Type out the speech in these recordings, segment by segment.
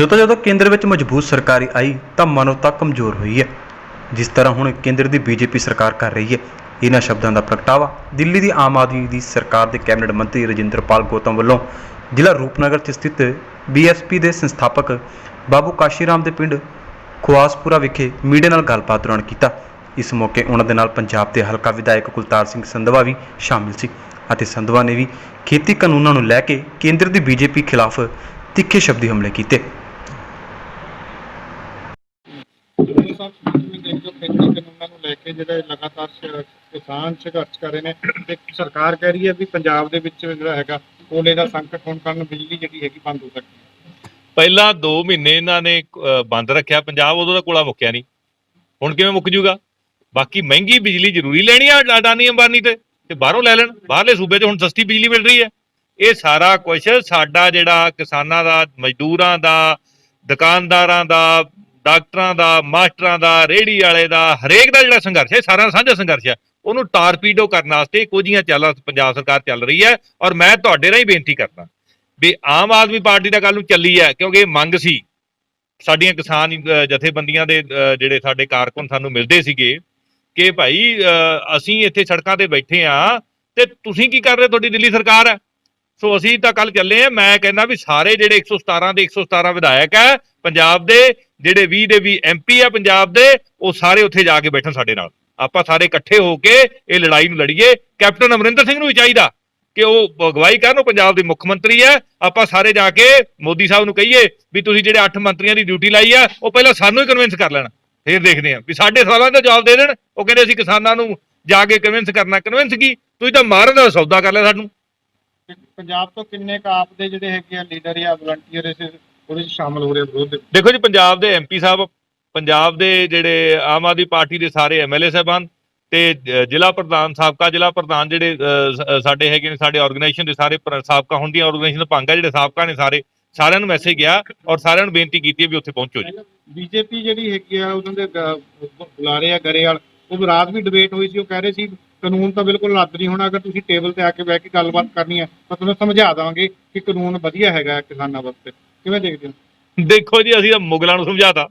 ਜਦੋਂ ਕੇਂਦਰ ਵਿੱਚ ਮਜ਼ਬੂਤ ਸਰਕਾਰ ਆਈ ਤਾਂ ਮਾਨਵਤਾ ਕਮਜ਼ੋਰ ਹੋਈ ਹੈ। ਜਿਸ ਤਰ੍ਹਾਂ ਹੁਣ ਕੇਂਦਰ ਦੀ ਬੀਜੇਪੀ ਸਰਕਾਰ ਕਰ ਰਹੀ ਹੈ। ਇਹਨਾਂ ਸ਼ਬਦਾਂ ਦਾ ਪ੍ਰਗਟਾਵਾ ਦਿੱਲੀ ਦੀ ਆਮ ਆਦਮੀ ਦੀ ਸਰਕਾਰ ਦੇ ਕੈਬਨਿਟ ਮੰਤਰੀ ਰਜਿੰਦਰਪਾਲ ਗੌਤਮ ਵੱਲੋਂ ਜ਼ਿਲ੍ਹਾ ਰੂਪਨਗਰ 'ਚ ਸਥਿਤ ਬੀਐਸਪੀ ਦੇ ਸੰਸਥਾਪਕ ਬਾਬੂ ਕਾਸ਼ੀਰਾਮ ਦੇ ਪਿੰਡ ਖੁਆਸਪੁਰਾ ਵਿਖੇ ਮੀਡੀਆ ਨਾਲ ਗੱਲਬਾਤ ਦੌਰਾਨ ਕੀਤਾ। ਇਸ ਮੌਕੇ ਉਹਨਾਂ ਦੇ ਨਾਲ ਪੰਜਾਬ ਦੇ ਹਲਕਾ ਵਿਧਾਇਕ ਕੁਲਤਾਰ ਸਿੰਘ ਸੰਧਵਾ ਵੀ ਸ਼ਾਮਿਲ ਸੀ ਅਤੇ ਸੰਧਵਾ ਨੇ ਵੀ ਖੇਤੀ ਕਾਨੂੰਨਾਂ ਨੂੰ ਲੈ ਕੇ ਕੇਂਦਰ ਦੀ ਬੀਜੇਪੀ ਖਿਲਾਫ ਤਿੱਖੇ ਸ਼ਬਦੀ ਹਮਲੇ ਕੀਤੇ। लगातार किसान संघर्ष कर रहे हैं, सरकार कह रही है भी पंजाब दे विच जिहड़ा हैगा कोले दा संकट होण कारण बिजली जिहड़ी हैगी बंद हो सकती है। ਪਹਿਲਾਂ 2 ਮਹੀਨੇ ਇਹਨਾਂ ਨੇ ਬੰਦ ਰੱਖਿਆ ਪੰਜਾਬ, ਉਦੋਂ ਦਾ ਕੋਲਾ ਮੁੱਕਿਆ ਨਹੀਂ, ਹੁਣ ਕਿਵੇਂ ਮੁੱਕ ਜੂਗਾ? ਬਾਕੀ ਮਹਿੰਗੀ ਬਿਜਲੀ ਜ਼ਰੂਰੀ ਲੈਣੀ ਆ ਅਡਾਨੀ ਅੰਬਾਨੀ ਤੇ ਬਾਹਰੋਂ ਲੈ ਲੈਣ, ਬਾਹਰਲੇ ਸੂਬੇ 'ਚ ਹੁਣ ਸਸਤੀ ਬਿਜਲੀ ਮਿਲ ਰਹੀ ਹੈ। ਇਹ ਸਾਰਾ ਕੁਝ ਸਾਡਾ ਜਿਹੜਾ ਕਿਸਾਨਾਂ ਦਾ, ਮਜ਼ਦੂਰਾਂ ਦਾ, ਦੁਕਾਨਦਾਰਾਂ ਦਾ, ਡਾਕਟਰਾਂ ਦਾ, ਮਾਸਟਰਾਂ ਦਾ, ਰੇਹੜੀ ਵਾਲੇ ਦਾ, ਹਰੇਕ ਦਾ ਜਿਹੜਾ ਸੰਘਰਸ਼ ਹੈ, ਸਾਰਾ ਸਾਂਝਾ ਸੰਘਰਸ਼ ਹੈ। ਉਹਨੂੰ ਟਾਰਪੀਡੋ ਕਰਨ ਵਾਸਤੇ ਕੁਝ ਜੀਆਂ ਚਾਲਾਂ ਪੰਜਾਬ ਸਰਕਾਰ ਚੱਲ ਰਹੀ ਹੈ। ਔਰ ਮੈਂ ਤੁਹਾਡੇ ਰਾਹੀਂ ਬੇਨਤੀ ਕਰਦਾ ਵੀ ਆਮ ਆਦਮੀ ਪਾਰਟੀ ਦਾ ਕੱਲ ਨੂੰ ਚੱਲੀ ਹੈ, ਕਿਉਂਕਿ ਇਹ ਮੰਗ ਸੀ ਸਾਡੀਆਂ ਕਿਸਾਨ ਜਥੇਬੰਦੀਆਂ ਦੇ, ਜਿਹੜੇ ਸਾਡੇ ਕਾਰਕੁਨ ਸਾਨੂੰ ਮਿਲਦੇ ਸੀਗੇ ਕਿ ਭਾਈ ਅਸੀਂ ਇੱਥੇ ਸੜਕਾਂ ਤੇ ਬੈਠੇ ਆ ਤੇ ਤੁਸੀਂ ਕੀ ਕਰ ਰਹੇ, ਤੁਹਾਡੀ ਦਿੱਲੀ ਸਰਕਾਰ ਹੈ। ਸੋ ਅਸੀਂ ਤਾਂ ਕੱਲ ਚੱਲੇ ਆ। ਮੈਂ ਕਹਿੰਦਾ ਵੀ ਸਾਰੇ ਜਿਹੜੇ 117 ਦੇ 117 ਵਿਧਾਇਕ ਹੈ ਪੰਜਾਬ ਦੇ, ਜਿਹੜੇ 20 ਦੇ 20 MP ਆ ਪੰਜਾਬ ਦੇ, ਉਹ ਸਾਰੇ ਉੱਥੇ ਜਾ ਕੇ ਬੈਠਣ ਸਾਡੇ ਨਾਲ। ਆਪਾਂ ਸਾਰੇ ਇਕੱਠੇ ਹੋ ਕੇ ਇਹ ਲੜਾਈ ਨੂੰ ਲੜੀਏ। ਕੈਪਟਨ ਅਮਰਿੰਦਰ ਸਿੰਘ ਨੂੰ ਵੀ ਚਾਹੀਦਾ ਕਿ ਉਹ ਅਗਵਾਈ ਕਰਨ, ਉਹ ਪੰਜਾਬ ਦੇ ਮੁੱਖ ਮੰਤਰੀ ਹੈ। ਆਪਾਂ ਸਾਰੇ ਜਾ ਕੇ ਮੋਦੀ ਸਾਹਿਬ ਨੂੰ ਕਹੀਏ ਵੀ ਤੁਸੀਂ ਜਿਹੜੇ 8 ਮੰਤਰੀਆਂ ਦੀ ਡਿਊਟੀ ਲਾਈ ਆ, ਉਹ ਪਹਿਲਾਂ ਸਾਨੂੰ ਹੀ ਕਨਵਿੰਸ ਕਰ ਲੈਣ, ਫਿਰ ਦੇਖਦੇ ਆ ਵੀ ਸਾਡੇ ਸਵਾਲਾਂ ਦਾ ਜਵਾਬ ਦੇ ਦੇਣ। ਉਹ ਕਹਿੰਦੇ ਅਸੀਂ ਕਿਸਾਨਾਂ ਨੂੰ ਜਾ ਕੇ ਕਨਵਿੰਸ ਕਰਨਾ। ਕਨਵਿੰਸ ਕੀ, ਤੁਸੀਂ ਤਾਂ ਮਾਰਨ ਦਾ ਸੌਦਾ ਕਰ ਲਿਆ ਸਾਨੂੰ। ਪੰਜਾਬ ਤੋਂ ਕਿੰਨੇ ਕ ਆਪ ਦੇ ਜਿਹੜੇ ਹੈਗੇ ਆ ਲੀਡਰ ਜਾਂ ਵਲੰਟੀਅਰ ਉਹਦੇ 'ਚ ਸ਼ਾਮਲ ਹੋ ਰਹੇ ਵਿਰੋਧ? ਦੇਖੋ ਜੀ, ਪੰਜਾਬ ਦੇ MP ਸਾਹਿਬ, ਪੰਜਾਬ ਦੇ ਜਿਹੜੇ ਆਮ ਆਦਮੀ ਪਾਰਟੀ ਦੇ ਸਾਰੇ MLA ਸਾਹਿਬਾਨ ਤੇ ਜ਼ਿਲ੍ਹਾ ਪ੍ਰਧਾਨ, ਸਾਬਕਾ ਜ਼ਿਲ੍ਹਾ ਪ੍ਰਧਾਨ ਜਿਹੜੇ ਸਾਡੇ ਹੈਗੇ ਨੇ, ਸਾਡੇ ਆਰਗੇਨਾਈਜੇਸ਼ਨ ਦੇ ਸਾਰੇ ਸਾਬਕਾ ਹੁਣ ਦੀਆਂ ਆਰਗੇਨਾਈਜੇਸ਼ਨ ਭੰਗ ਆ, ਜਿਹੜੇ ਸਾਬਕਾ ਨੇ ਸਾਰਿਆਂ ਨੂੰ ਮੈਸੇਜ ਗਿਆ ਔਰ ਸਾਰਿਆਂ ਨੂੰ ਬੇਨਤੀ ਕੀਤੀ ਹੈ ਵੀ ਉੱਥੇ ਪਹੁੰਚੋ ਜੀ। ਬੀਜੇਪੀ ਜਿਹੜੀ ਹੈਗੀ ਆ ਉਹਨਾਂ ਦੇ ਬੁਲਾਰੇ ਆ ਗਰੇਵਾਲ, ਉਹ ਰਾਤ ਵੀ ਡਿਬੇਟ ਹੋਈ ਸੀ। ਉਹ ਕਹਿ ਰਹੇ ਸੀ ਕਾਨੂੰਨ ਤਾਂ ਬਿਲਕੁਲ ਰੱਦ ਨਹੀਂ ਹੋਣਾ, ਅਗਰ ਤੁਸੀਂ ਟੇਬਲ ਤੇ ਆ ਕੇ ਬਹਿ ਕੇ ਗੱਲਬਾਤ ਕਰਨੀ ਹੈ ਤਾਂ ਤੁਹਾਨੂੰ ਸਮਝਾ ਦੇਵਾਂਗੇ ਕਿ ਕਾਨੂੰਨ ਵਧੀਆ ਹੈਗਾ ਕਿਸਾਨਾਂ ਵਾਸਤੇ। ਕਿਵੇਂ ਦੇਖਦੇ ਹੋ? ਦੇਖੋ ਜੀ, ਅਸੀਂ ਤਾਂ ਮੁਗਲਾਂ ਨੂੰ ਸਮਝਾਤਾ,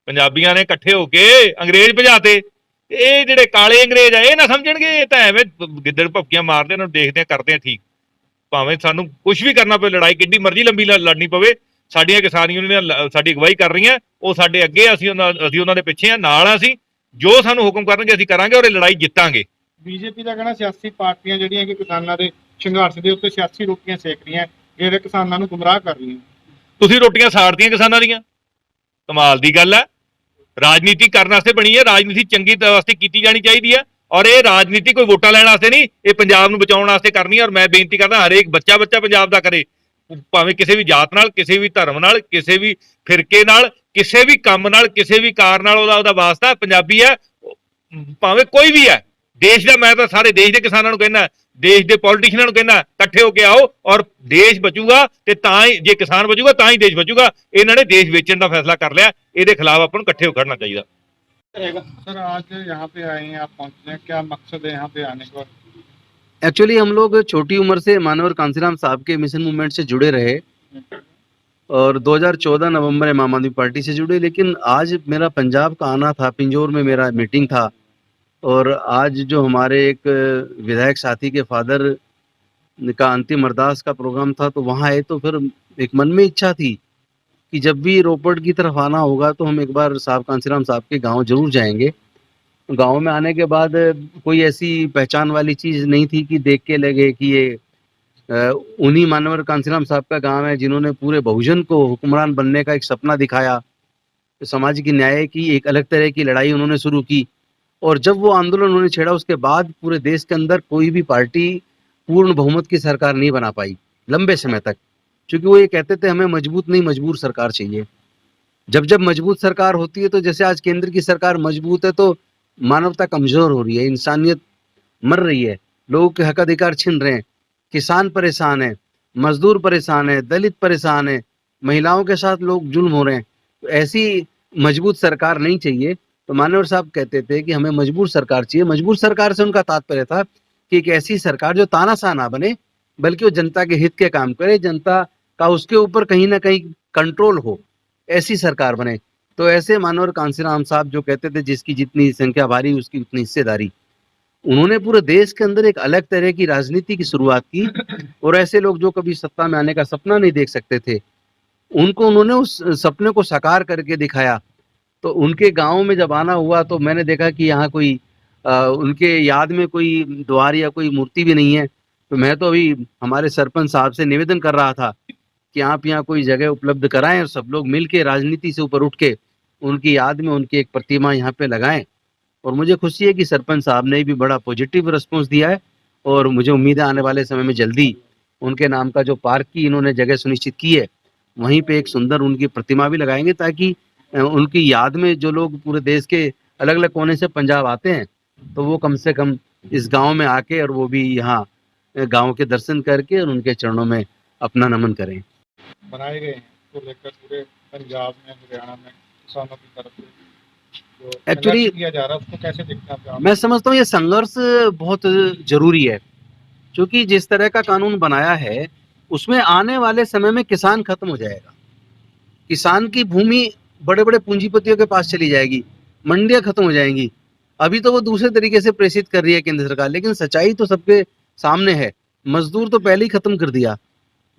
ਪੰਜਾਬੀਆਂ ਨੇ ਇਕੱਠੇ ਹੋ ਕੇ ਅੰਗਰੇਜ਼ ਭਜਾਤੇ। ਇਹ ਜਿਹੜੇ ਕਾਲੇ ਅੰਗਰੇਜ਼ ਆ ਇਹ ਨਾ ਸਮਝਣਗੇ, ਇਹ ਤਾਂ ਐਵੇਂ ਗਿੱਦੜ ਭਪਕੀਆਂ ਮਾਰਦੇ, ਇਹਨਾਂ ਨੂੰ ਦੇਖਦੇ ਆ, ਕਰਦੇ ਆ ਠੀਕ। ਭਾਵੇਂ ਸਾਨੂੰ ਕੁਝ ਵੀ ਕਰਨਾ ਪਵੇ, ਲੜਾਈ ਕਿੱਡੀ ਮਰਜ਼ੀ ਲੰਬੀ ਲੜਨੀ ਪਵੇ, ਸਾਡੀਆਂ ਕਿਸਾਨ ਯੂਨੀਅਨਾਂ ਸਾਡੀ ਅਗਵਾਈ ਕਰ ਰਹੀਆਂ, ਉਹ ਸਾਡੇ ਅੱਗੇ, ਅਸੀਂ ਉਹਨਾਂ ਦੇ ਪਿੱਛੇ ਆ, ਨਾਲ ਆ। ਅਸੀਂ ਜੋ ਸਾਨੂੰ ਹੁਕਮ ਕਰਨਗੇ ਅਸੀਂ ਕਰਾਂਗੇ ਔਰ ਇਹ ਲੜਾਈ ਜਿੱਤਾਂਗੇ। ਬੀਜੇਪੀ ਦਾ ਕਹਿਣਾ ਸਿਆਸੀ ਪਾਰਟੀਆਂ ਜਿਹੜੀਆਂ ਕਿ ਕਿਸਾਨਾਂ ਦੇ ਸੰਘਰਸ਼ ਦੇ ਉੱਤੇ ਸਿਆਸੀ ਰੋਟੀਆਂ ਸੇਕ ਰਹੀਆਂ, ਜਿਹੜੇ ਕਿਸਾਨਾਂ ਨੂੰ ਗੁੰਮਰਾਹ ਕਰ ਰਹੀਆਂ। ਤੁਸੀਂ ਰੋਟੀਆਂ ਸਾੜਤੀਆਂ ਕਿਸਾਨਾਂ ਦੀਆਂ, ਕਮਾਲ ਦੀ ਗੱਲ ਹੈ। ਰਾਜਨੀਤੀ ਕਰਨ ਵਾਸਤੇ ਬਣੀ ਹੈ, ਰਾਜਨੀਤੀ ਚੰਗੀ ਵਾਸਤੇ ਕੀਤੀ ਜਾਣੀ ਚਾਹੀਦੀ ਹੈ। ਔਰ ਇਹ ਰਾਜਨੀਤੀ ਕੋਈ ਵੋਟਾਂ ਲੈਣ ਵਾਸਤੇ ਨਹੀਂ, ਇਹ ਪੰਜਾਬ ਨੂੰ ਬਚਾਉਣ ਵਾਸਤੇ ਕਰਨੀ ਹੈ। ਔਰ ਮੈਂ ਬੇਨਤੀ ਕਰਦਾ ਹਰੇਕ ਬੱਚਾ ਪੰਜਾਬ ਦਾ ਕਰੇ, ਭਾਵੇਂ ਕਿਸੇ ਵੀ ਜਾਤ ਨਾਲ, ਕਿਸੇ ਵੀ ਧਰਮ ਨਾਲ, ਕਿਸੇ ਵੀ ਫਿਰਕੇ ਨਾਲ, ਕਿਸੇ ਵੀ ਕੰਮ ਨਾਲ, ਕਿਸੇ ਵੀ ਕਾਰ ਨਾਲ ਉਹਦਾ ਵਾਸਤਾ ਪੰਜਾਬੀ ਹੈ, ਭਾਵੇਂ ਕੋਈ ਵੀ ਹੈ ਦੇਸ਼ ਦਾ। ਮੈਂ ਤਾਂ ਸਾਰੇ ਦੇਸ਼ ਦੇ ਕਿਸਾਨਾਂ ਨੂੰ ਕਹਿੰਦਾ, ਦੇਸ਼ ਦੇ ਪੋਲੀਟੀਸ਼ੀਅਨਾਂ ਨੂੰ ਕਹਿੰਦਾ, ਇਕੱਠੇ ਹੋ ਕੇ ਆਓ ਔਰ ਦੇਸ਼ ਬਚੂਗਾ। ਤੇ ਤਾਂ ਹੀ, ਜੇ ਕਿਸਾਨ ਬਚੂਗਾ ਤਾਂ ਹੀ ਦੇਸ਼ ਬਚੂਗਾ। ਇਹਨਾਂ ਨੇ ਦੇਸ਼ ਵੇਚਣ ਦਾ ਫੈਸਲਾ ਕਰ ਲਿਆ, ਇਹਦੇ ਖਿਲਾਫ ਆਪਾਂ ਨੂੰ ਇਕੱਠੇ ਹੋ ਖੜਨਾ ਚਾਹੀਦਾ। सर आज यहाँ पे आए हैं, आप पहुँचे हैं, क्या मकसद है यहाँ पे आने का? एक्चुअली हम लोग छोटी उम्र से मानवर कांसीराम साहब के मिशन मूवमेंट से जुड़े रहे और 2014 नवंबर में आम आदमी पार्टी से जुड़े। लेकिन आज मेरा पंजाब का आना था, पिंजौर में मेरा मीटिंग था और आज जो हमारे एक विधायक साथी के फादर का अंतिम अरदास का प्रोग्राम था, तो वहाँ आए। तो फिर एक मन में इच्छा थी कि जब भी रोपड़ की तरफ आना होगा तो हम एक बार साहब कांसीराम साहब के गांव जरूर जाएंगे। गांव में आने के बाद कोई ऐसी पहचान वाली चीज़ नहीं थी कि देख के लगे कि ये उन्हीं मानवर कांसीराम साहब का गांव है जिन्होंने पूरे बहुजन को हुक्मरान बनने का एक सपना दिखाया। तो समाज की न्याय की एक अलग तरह की लड़ाई उन्होंने शुरू की और जब वो आंदोलन उन्होंने छेड़ा, उसके बाद पूरे देश के अंदर कोई भी पार्टी पूर्ण बहुमत की सरकार नहीं बना पाई लंबे समय तक, क्योंकि वो ये कहते थे हमें मजबूत नहीं मजबूर सरकार चाहिए। जब मजबूत सरकार होती है तो जैसे आज केंद्र की सरकार मजबूत है तो मानवता कमजोर हो रही है, इंसानियत मर रही है, लोगों के हक अधिकार छिन रहे हैं, किसान परेशान है, मजदूर परेशान है, दलित परेशान है, महिलाओं के साथ लोग जुल्म हो रहे हैं। तो ऐसी मजबूत सरकार नहीं चाहिए। तो मानवर साहब कहते थे कि हमें मजबूर सरकार चाहिए। मजबूर सरकार से उनका तात्पर्य था कि एक ऐसी सरकार जो तानाशाह ना बने, बल्कि वो जनता के हित के काम करे, जनता का उसके ऊपर कहीं ना कहीं कंट्रोल हो, ऐसी सरकार बने। तो ऐसे मानवर कांसीराम साहब जो कहते थे जिसकी जितनी संख्या भारी उसकी उतनी हिस्सेदारी, उन्होंने पूरे देश के अंदर एक अलग तरह की राजनीति की शुरुआत की। और ऐसे लोग जो कभी सत्ता में आने का सपना नहीं देख सकते थे, उनको उन्होंने उस सपने को साकार करके दिखाया। तो उनके गांव में जब आना हुआ तो मैंने देखा कि यहाँ कोई उनके याद में कोई द्वार या कोई मूर्ति भी नहीं है। तो मैं तो अभी हमारे सरपंच साहब से निवेदन कर रहा था कि आप यहाँ कोई जगह उपलब्ध कराएं और सब लोग मिल के राजनीति से ऊपर उठ के उनकी याद में उनकी एक प्रतिमा यहाँ पे लगाएं। और मुझे खुशी है कि सरपंच साहब ने भी बड़ा पॉजिटिव रिस्पॉन्स दिया है और मुझे उम्मीद है आने वाले समय में जल्दी उनके नाम का जो पार्क की इन्होंने जगह सुनिश्चित की है वहीं पे एक सुंदर उनकी प्रतिमा भी लगाएंगे, ताकि उनकी याद में जो लोग पूरे देश के अलग अलग कोने से पंजाब आते हैं तो वो कम से कम इस गांव में आके और वो भी यहाँ गांव के दर्शन करके और उनके चरणों में अपना नमन करें। बनाए गए हैं तो लेकर पूरे पंजाब में, हरियाणा में किसानों की तरफ से जो Actually, संघर्ष किया जा रहा है उसको कैसे देखते हैं आप? मैं समझता हूँ ये संघर्ष बहुत जरूरी है, क्योंकि जिस तरह का कानून बनाया है उसमें आने वाले समय में किसान खत्म हो जाएगा। किसान की भूमि बड़े बड़े पूंजीपतियों के पास चली जाएगी, मंडियां खत्म हो जाएंगी। अभी तो वो दूसरे तरीके से प्रेषित कर रही है केंद्र सरकार, लेकिन सच्चाई तो सबके सामने है। मजदूर तो पहले ही खत्म कर दिया।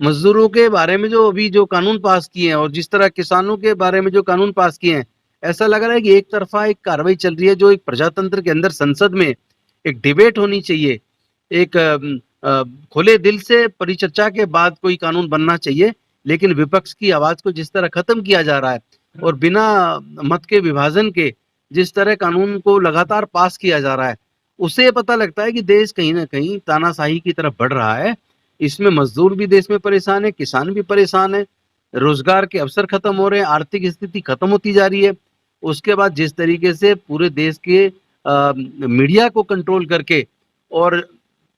मजदूरों के बारे में जो अभी जो कानून पास किए हैं और जिस तरह किसानों के बारे में जो कानून पास किए हैं, ऐसा लग रहा है कि एक तरफा एक कार्रवाई चल रही है जो एक प्रजातंत्र के अंदर संसद में एक डिबेट होनी चाहिए, एक खुले दिल से परिचर्चा के बाद कोई कानून बनना चाहिए। लेकिन विपक्ष की आवाज को जिस तरह खत्म किया जा रहा है और बिना मत के विभाजन के जिस तरह कानून को लगातार पास किया जा रहा है, उससे पता लगता है कि देश कहीं ना कहीं तानाशाही की तरफ बढ़ रहा है। इसमें मजदूर भी देश में परेशान है, किसान भी परेशान है, रोजगार के अवसर खत्म हो रहे हैं, आर्थिक स्थिति खत्म होती जा रही है। उसके बाद जिस तरीके से पूरे देश के मीडिया को कंट्रोल करके और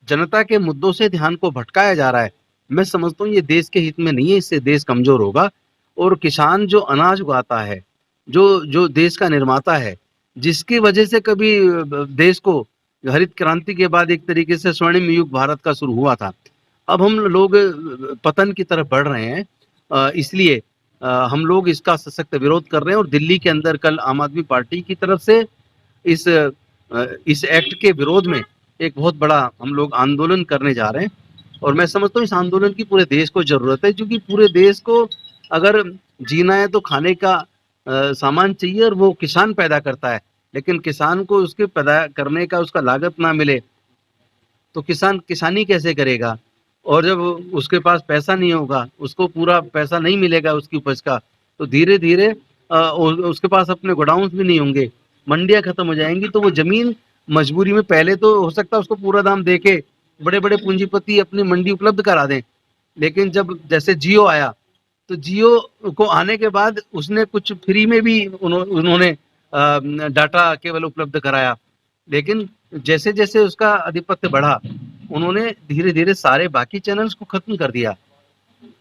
जनता के मुद्दों से ध्यान को भटकाया जा रहा है, मैं समझता हूँ ये देश के हित में नहीं है। इससे देश कमजोर होगा। और किसान जो अनाज उगाता है, जो देश का निर्माता है, जिसकी वजह से कभी देश को हरित क्रांति के बाद एक तरीके से स्वर्णिम युग भारत का शुरू हुआ था, अब हम लोग पतन की तरफ बढ़ रहे हैं। इसलिए हम लोग इसका सशक्त विरोध कर रहे हैं। और दिल्ली के अंदर कल आम आदमी पार्टी की तरफ से इस एक्ट के विरोध में एक बहुत बड़ा हम लोग आंदोलन करने जा रहे हैं। और मैं समझता हूँ इस आंदोलन की पूरे देश को जरूरत है, क्योंकि पूरे देश को अगर जीना है तो खाने का सामान चाहिए और वो किसान पैदा करता है। लेकिन किसान को उसके पैदा करने का उसका लागत ना मिले तो किसान किसानी कैसे करेगा? और जब उसके पास पैसा नहीं होगा, उसको पूरा पैसा नहीं मिलेगा उसकी उपज का, तो धीरे धीरे उसके पास अपने गोडाउन भी नहीं होंगे, मंडियां खत्म हो जाएंगी। तो वो जमीन मजबूरी में, पहले तो हो सकता है उसको पूरा दाम देके बड़े बड़े पूंजीपति अपनी मंडी उपलब्ध करा दें, लेकिन जब जैसे जियो आया तो जियो को आने के बाद उसने कुछ फ्री में भी उन्होंने डाटा केवल उपलब्ध कराया। लेकिन जैसे जैसे उसका आधिपत्य बढ़ा, उन्होंने धीरे धीरे सारे बाकी चैनल्स को खत्म कर दिया।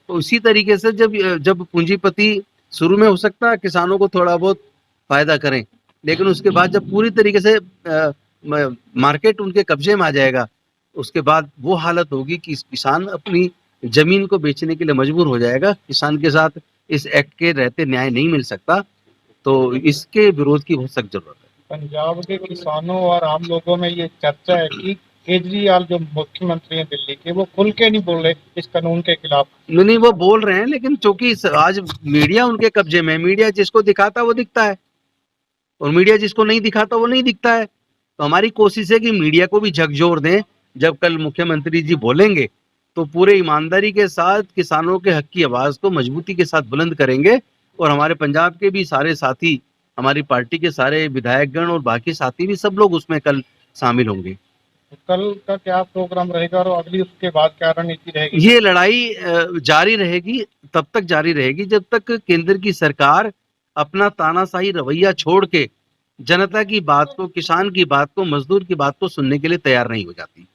तो इसी तरीके से जब पूंजीपति शुरू में हो सकता है किसानों को थोड़ा बहुत फायदा करें, लेकिन उसके बाद जब पूरी तरीके से मार्केट उनके कब्जे में आ जाएगा, उसके बाद वो हालत होगी कि किसान अपनी जमीन को बेचने के लिए मजबूर हो जाएगा। किसान के साथ इस एक्ट के रहते न्याय नहीं मिल सकता। तो इसके विरोध की बहुत सख्त जरूरत है। पंजाब के किसानों और आम लोगों में ये चर्चा है कि केजरीवाल जो मुख्यमंत्री हैं दिल्ली के, वो खुल के नहीं बोल रहे इस कानून के खिलाफ। नहीं, वो बोल रहे हैं, लेकिन चूंकि आज मीडिया उनके कब्जे में, मीडिया जिसको दिखाता वो दिखता है और मीडिया जिसको नहीं दिखाता वो नहीं दिखता है। तो हमारी कोशिश है कि मीडिया को भी झकझोर दें। जब कल मुख्यमंत्री जी बोलेंगे तो पूरे ईमानदारी के साथ किसानों के हक की आवाज को मजबूती के साथ बुलंद करेंगे। और हमारे पंजाब के भी सारे साथी, हमारी पार्टी के सारे विधायकगण और बाकी साथी भी सब लोग उसमें कल शामिल होंगे। कल का क्या प्रोग्राम रहेगा और अगली उसके बाद क्या रणनीति रहेगी? ये लड़ाई जारी रहेगी, तब तक जारी रहेगी जब तक केंद्र की सरकार अपना तानाशाही रवैया छोड़ के जनता की बात को, किसान की बात को, मजदूर की बात को सुनने के लिए तैयार नहीं हो जाती।